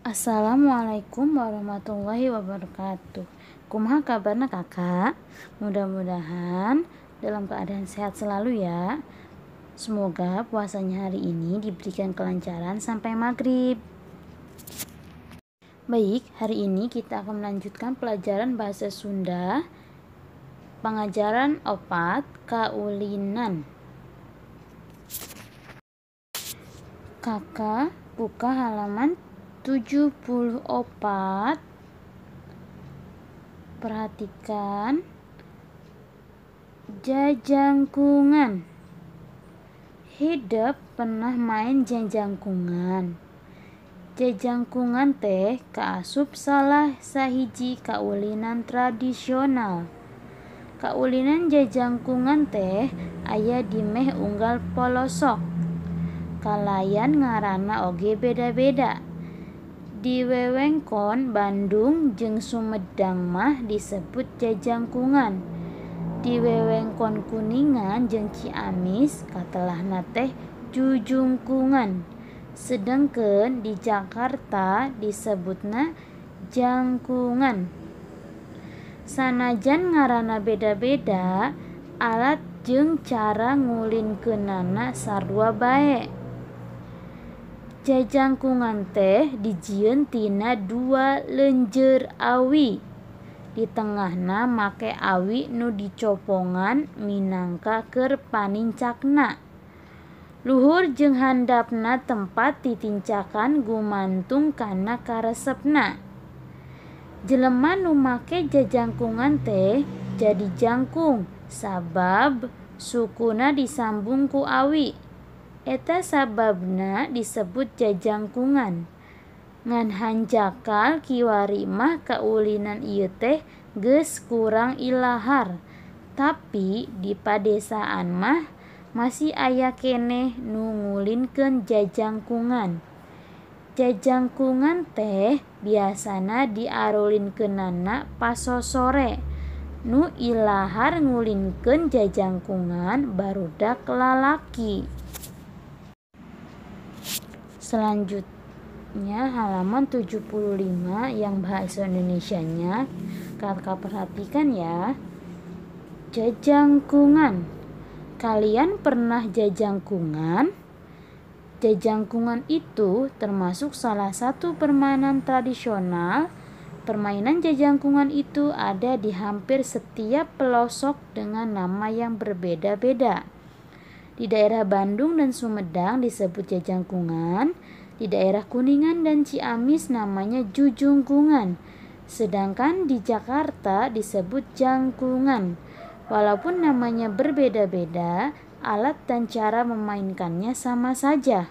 Assalamualaikum warahmatullahi wabarakatuh. Kumaha kabarna kakak? Mudah-mudahan dalam keadaan sehat selalu ya. Semoga puasanya hari ini diberikan kelancaran sampai maghrib. Baik, hari ini kita akan melanjutkan pelajaran bahasa Sunda, pengajaran 4, kaulinan. Kakak buka halaman 74. Perhatikan jajangkungan. Hidup pernah main jajangkungan. Jajangkungan teh kaasup salah sahiji kaulinan tradisional. Kaulinan jajangkungan teh aya di meh unggal polosok. Kalayan ngaranna oge beda-beda. Di wewengkon Bandung jeung Sumedang mah disebut jajangkungan. Di wewengkon Kuningan jeung Ciamis katelahna teh jujungkungan. Sedengkeun di Jakarta disebutna jangkungan. Sanajan ngaranna beda-beda, alat jeung cara ngulinkeunana sarua bae. Jajangkungan teh dijieun tina 2 leunjeur awi. Di tengahna make awi nu dicopongan minangka keur panincakna. Luhur jeung handapna tempat ditincakan gumantung kana karesepna. Jelema nu make jajangkungan teh jadi jangkung sabab sukuna disambung ku awi. Eta sababna disebut jajangkungan. Ngan hanjakal kiwari mah kaulinan ieu teh geus kurang ilahar. Tapi di padesaan mah masih aya keneh nu ngulinkeun jajangkungan. Jajangkungan teh biasana diarulinkeunana pasosore. Nu ilahar ngulinkeun jajangkungan barudak lalaki. Selanjutnya halaman 75 yang bahasa Indonesianya. Kakak perhatikan ya. Jajangkungan. Kalian pernah jajangkungan? Jajangkungan itu termasuk salah satu permainan tradisional. Permainan jajangkungan itu ada di hampir setiap pelosok dengan nama yang berbeda-beda. Di daerah Bandung dan Sumedang disebut jajangkungan, di daerah Kuningan dan Ciamis namanya jujungkungan, sedangkan di Jakarta disebut jangkungan. Walaupun namanya berbeda-beda, alat dan cara memainkannya sama saja.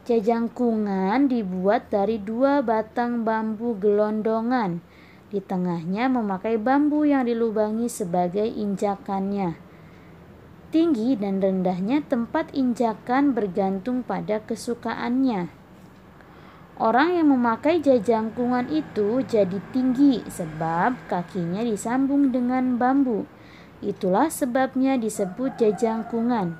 Jajangkungan dibuat dari 2 batang bambu gelondongan. Di tengahnya memakai bambu yang dilubangi sebagai injakannya. Tinggi dan rendahnya tempat injakan bergantung pada kesukaannya. Orang yang memakai jajangkungan itu jadi tinggi sebab kakinya disambung dengan bambu. Itulah sebabnya disebut jajangkungan.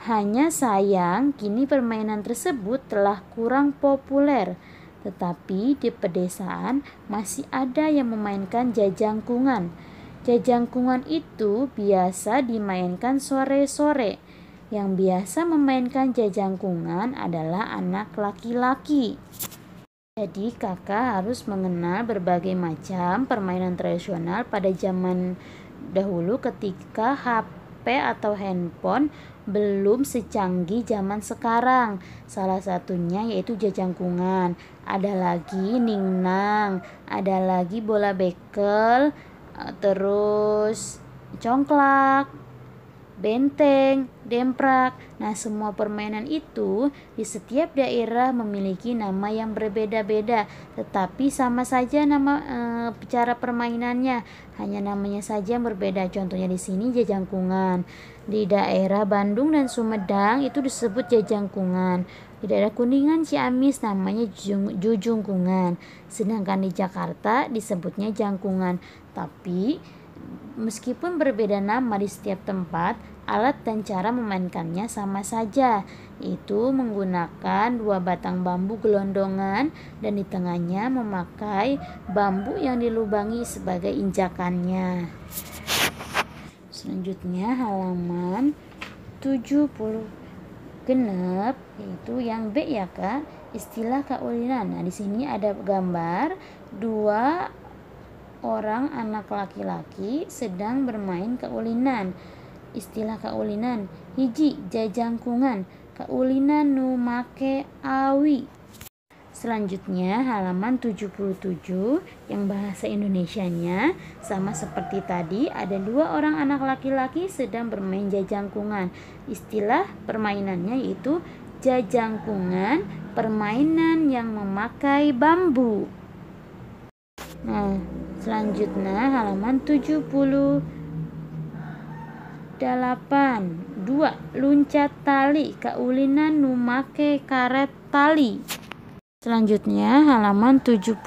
Hanya sayang kini permainan tersebut telah kurang populer. Tetapi di pedesaan masih ada yang memainkan jajangkungan. Jajangkungan itu biasa dimainkan sore-sore. Yang biasa memainkan jajangkungan adalah anak laki-laki. Jadi kakak harus mengenal berbagai macam permainan tradisional pada zaman dahulu ketika HP atau handphone belum secanggih zaman sekarang. Salah satunya yaitu jajangkungan. Ada lagi ningnang, ada lagi bola bekel, terus congklak, benteng, demprak. Nah, semua permainan itu di setiap daerah memiliki nama yang berbeda-beda, tetapi sama saja nama cara permainannya, hanya namanya saja yang berbeda. Contohnya di sini jajangkungan. Di daerah Bandung dan Sumedang itu disebut jajangkungan. Di daerah Kuningan, Ciamis namanya jujungkungan. Sedangkan di Jakarta disebutnya jangkungan. Tapi meskipun berbeda nama di setiap tempat, alat dan cara memainkannya sama saja. Itu menggunakan 2 batang bambu gelondongan dan di tengahnya memakai bambu yang dilubangi sebagai injakannya. Selanjutnya halaman 70 genep, yaitu yang B ya Kak, istilah kaulinan. Nah, di sini ada gambar 2 orang anak laki-laki sedang bermain kaulinan. Istilah kaulinan: hiji, jajangkungan, kaulinan nu make awi. Selanjutnya halaman 77 yang bahasa Indonesianya sama seperti tadi, ada 2 orang anak laki-laki sedang bermain jajangkungan. Istilah permainannya yaitu jajangkungan, permainan yang memakai bambu. Nah, selanjutnya halaman 78. 2. Luncat tali, kaulinan nu make karet tali. Selanjutnya halaman 79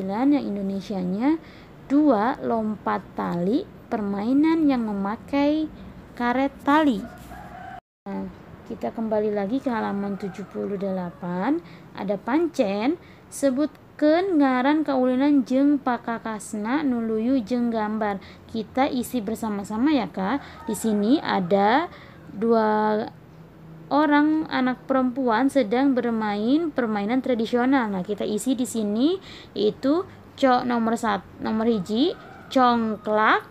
yang Indonesianya, 2. Lompat tali, permainan yang memakai karet tali. Nah, kita kembali lagi ke halaman 78. Ada pancen, sebutkeun ngaran kaulinan jeung pakakasna nuluyu jeung gambar. Kita isi bersama-sama ya Kak. Di sini ada 2 orang anak perempuan sedang bermain permainan tradisional. Nah, kita isi di sini yaitu nomor 1 congklak,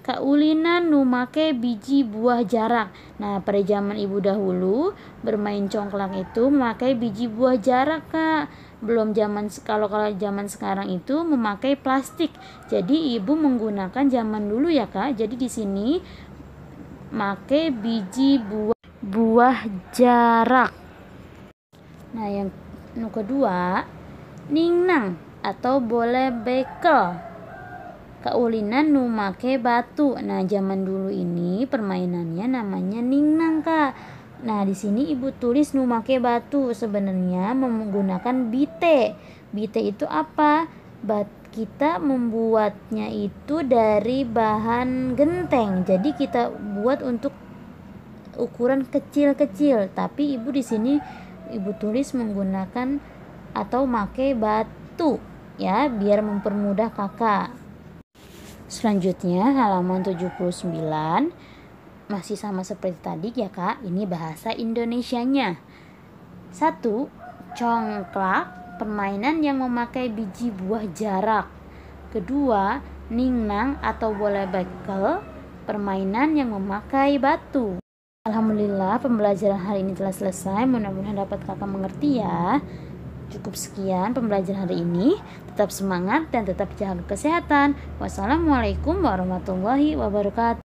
kaulinan nu make biji buah jarak. Nah, pada zaman ibu dahulu bermain congklak itu memakai biji buah jarak Kak. Belum kalau zaman sekarang itu memakai plastik. Jadi ibu menggunakan zaman dulu ya Kak. Jadi di sini make biji buah jarak. Nah, yang kedua, ningnang atau boleh bekel, kaulinan nu make batu. Nah, zaman dulu ini permainannya namanya ningnang Kak. Nah, di sini ibu tulis nu make batu, sebenarnya menggunakan bite. Bite itu apa? Kita membuatnya itu dari bahan genteng. Jadi kita buat untuk ukuran kecil-kecil, tapi ibu di sini ibu tulis menggunakan atau make batu ya, biar mempermudah Kakak. Selanjutnya halaman 79 masih sama seperti tadi ya Kak, ini bahasa Indonesianya. 1. Congklak, permainan yang memakai biji buah jarak. Kedua, ningnang atau bola bekel, permainan yang memakai batu. Alhamdulillah pembelajaran hari ini telah selesai. Mudah-mudahan dapat Kakak mengerti ya. Cukup sekian pembelajaran hari ini. Tetap semangat dan tetap jaga kesehatan. Wassalamualaikum warahmatullahi wabarakatuh.